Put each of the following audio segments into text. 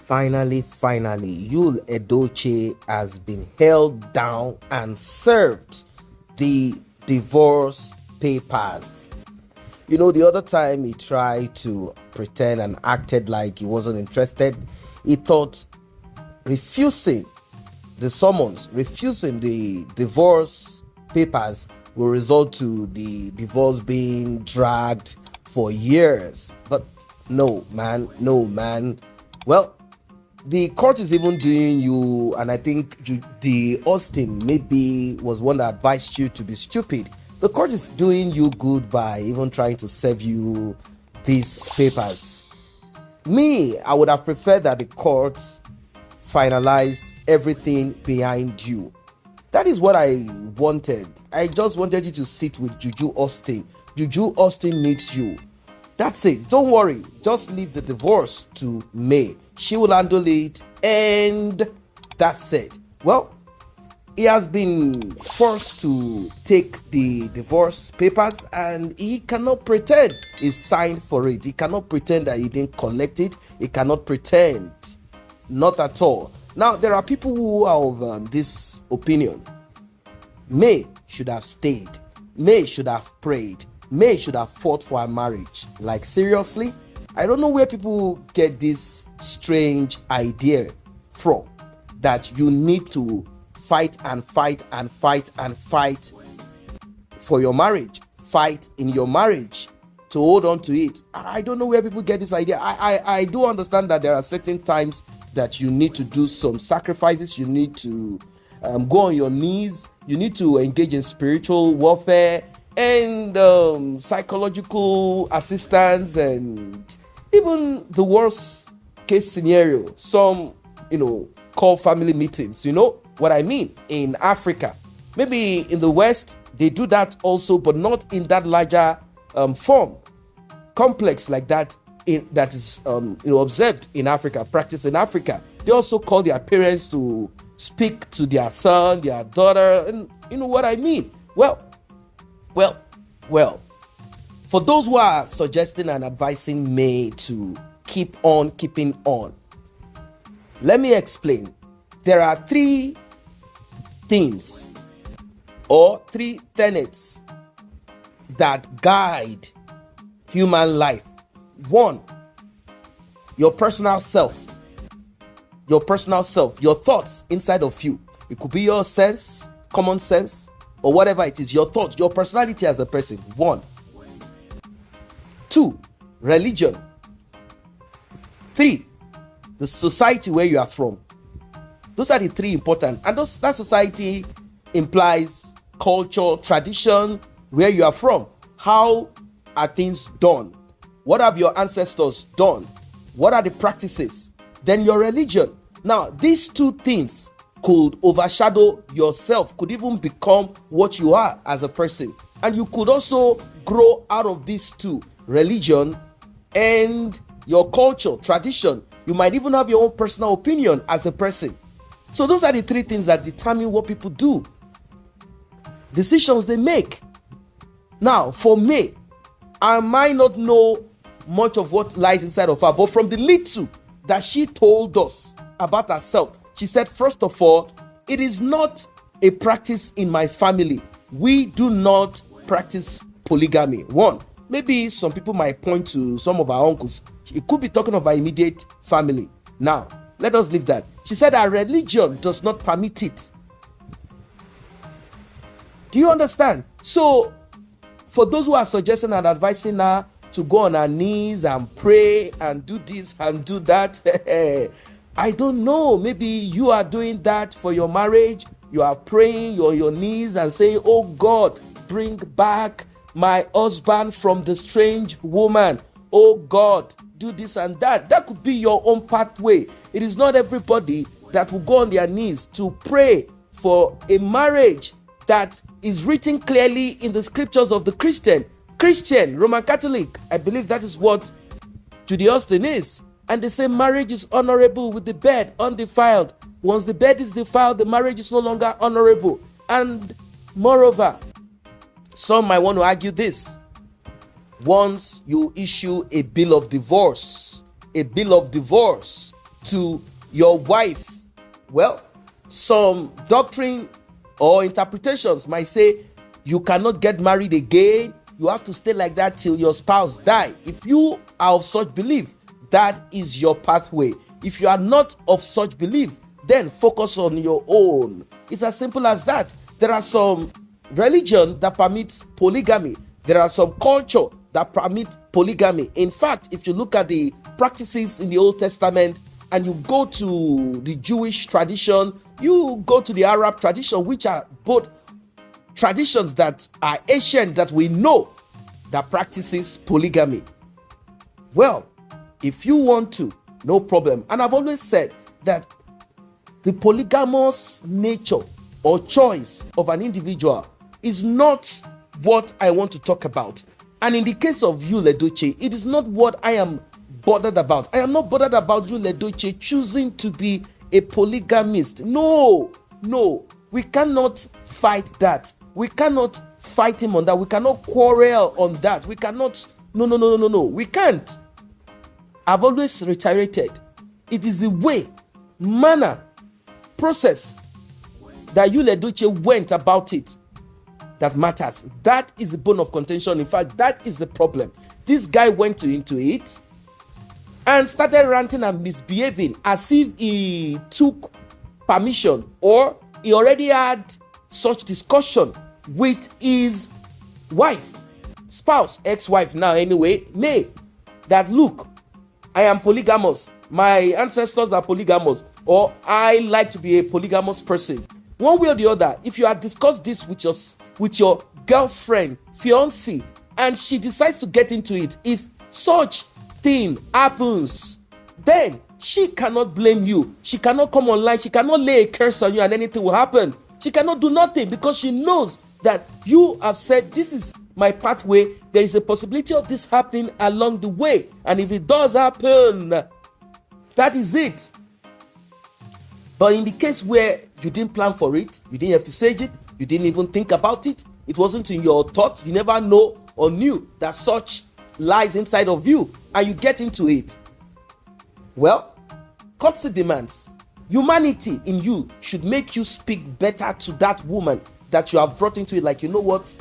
Finally, Yul Edochie has been held down and served the divorce papers. You know, the other time he tried to pretend and acted like he wasn't interested. He thought refusing the summons, refusing the divorce papers will result to the divorce being dragged for years. But no, man. Well, the court is even doing you, and I think the Austin maybe was one that advised you to be stupid. The court is doing you good by even trying to serve you these papers. Me, I would have preferred that the court finalize everything behind you. That is what I wanted. I just wanted you to sit with Juju Austin. Juju Austin needs you. That's it. Don't worry. Just leave the divorce to May. She will handle it, and that's it. Well, he has been forced to take the divorce papers, and he cannot pretend he signed for it. He cannot pretend that he didn't collect it. He cannot pretend. Not at all. Now, there are people who are of this opinion. May should have stayed. May should have prayed. May should have fought for her marriage. Like, seriously? I don't know where people get this strange idea from, that you need to fight for your marriage, fight in your marriage to hold on to it. I don't know where people get this idea. I do understand that there are certain times that you need to do some sacrifices. You need to go on your knees. You need to engage in spiritual warfare and psychological assistance, and even the worst case scenario, some call family meetings. You know what I mean? In Africa, maybe in the West they do that also, but not in that larger form, complex like that. That is observed in Africa, practiced in Africa. They also call their parents to speak to their son, their daughter, and you know what I mean. Well, for those who are suggesting and advising me to keep on keeping on, let me explain. There are three things or three tenets that guide human life. One, your personal self, your thoughts inside of you. It could be your sense, common sense, or whatever it is, your thoughts, your personality as a person. One. Two, religion. Three, the society where you are from. Those are the three important. And that society implies culture, tradition, where you are from. How are things done? What have your ancestors done? What are the practices? Then your religion. Now, these two things could overshadow yourself, could even become what you are as a person. And you could also grow out of these two, religion and your culture, tradition. You might even have your own personal opinion as a person. So those are the three things that determine what people do, decisions they make. Now, for me, I might not know much of what lies inside of her, but from the little that she told us about herself, she said, first of all, it is not a practice in my family. We do not practice polygamy. One, maybe some people might point to some of our uncles. It could be talking of our immediate family. Now, let us leave that. She said our religion does not permit it. Do you understand? So, for those who are suggesting and advising her to go on her knees and pray and do this and do that, I don't know. Maybe you are doing that for your marriage. You are praying, you're on your knees and saying, oh God, bring back my husband from the strange woman. Oh God, do this and that. That could be your own pathway. It is not everybody that will go on their knees to pray for a marriage that is written clearly in the scriptures of the Christian, Roman Catholic. I believe that is what Judaism is. And they say marriage is honorable with the bed undefiled. Once the bed is defiled, the marriage is no longer honorable. And moreover, some might want to argue this. Once you issue a bill of divorce, to your wife. Well, some doctrine or interpretations might say you cannot get married again. You have to stay like that till your spouse die. If you are of such belief, that is your pathway. If you are not of such belief, then focus on your own. It's as simple as that. There are some religion that permits polygamy. There are some culture that permit polygamy. In fact, if you look at the practices in the Old Testament and you go to the Jewish tradition, you go to the Arab tradition, which are both traditions that are ancient, that we know that practices polygamy. Well, if you want to, no problem. And I've always said that the polygamous nature or choice of an individual is not what I want to talk about. And in the case of you, Edochie, it is not what I am bothered about. I am not bothered about you, Edochie, choosing to be a polygamist. No, we cannot fight that. We cannot fight him on that. We cannot quarrel on that. We cannot. No. We can't. I've always reiterated. It is the way, manner, process that you, Edochie, went about it that matters. That is the bone of contention. In fact, that is the problem. This guy went into it and started ranting and misbehaving as if he took permission or he already had such discussion with his wife, spouse, ex-wife now anyway, that look, I am polygamous, my ancestors are polygamous, or I like to be a polygamous person. One way or the other, if you had discussed this with your girlfriend, fiancé, and she decides to get into it, if such thing happens, then she cannot blame you. She cannot come online. She cannot lay a curse on you and anything will happen. She cannot do nothing because she knows that you have said, this is my pathway. There is a possibility of this happening along the way. And if it does happen, that is it. But in the case where you didn't plan for it, you didn't envisage it, you didn't even think about it, it wasn't in your thought, you never know or knew that such lies inside of you, and you get into it. Well, courtesy demands. Humanity in you should make you speak better to that woman that you have brought into it. Like, you know what?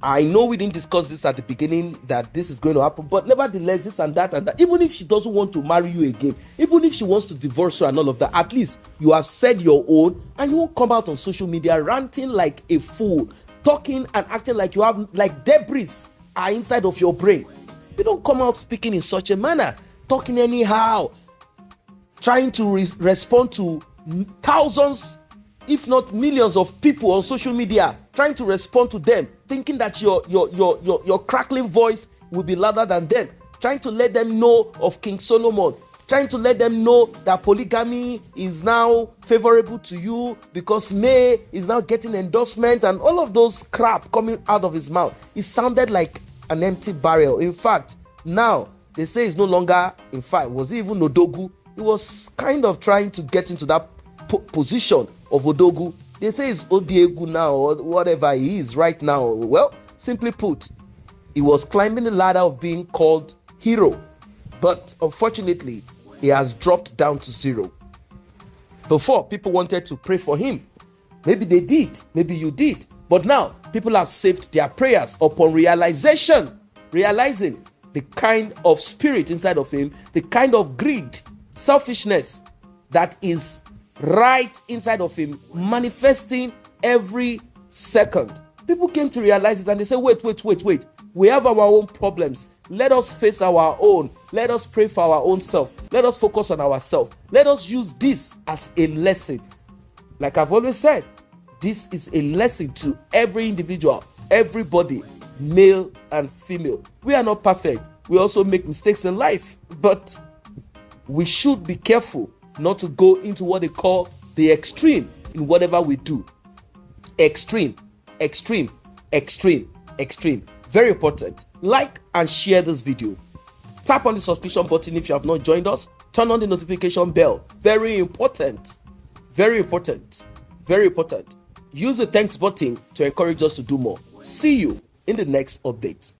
I know we didn't discuss this at the beginning that this is going to happen, but nevertheless, this and that. Even if she doesn't want to marry you again, even if she wants to divorce you and all of that, at least you have said your own, and you won't come out on social media ranting like a fool, talking and acting like you have like debris are inside of your brain. You don't come out speaking in such a manner, talking anyhow, trying to respond to thousands, if not millions of people on social media, trying to respond to them, thinking that your crackling voice will be louder than them, trying to let them know of King Solomon, trying to let them know that polygamy is now favorable to you because May is now getting endorsement and all of those crap coming out of his mouth. It sounded like an empty barrel. In fact, now they say it's no longer, in fact, was it even Odogu? He was kind of trying to get into that position of Odogu. They say it's Odiegu now or whatever he is right now. Well, simply put, he was climbing the ladder of being called hero. But unfortunately, he has dropped down to zero. Before, people wanted to pray for him. Maybe they did. Maybe you did. But now, people have saved their prayers upon realizing the kind of spirit inside of him, the kind of greed, selfishness that is right inside of him, manifesting every second. People came to realize it and they said, wait. We have our own problems. Let us face our own. Let us pray for our own self. Let us focus on ourselves. Let us use this as a lesson. Like I've always said, this is a lesson to every individual, everybody, male and female. We are not perfect. We also make mistakes in life, but we should be careful not to go into what they call the extreme in whatever we do. Extreme. Very important. Like and share this video. Tap on the subscription button if you have not joined us. Turn on the notification bell. Very important. Use the thanks button to encourage us to do more. See you in the next update.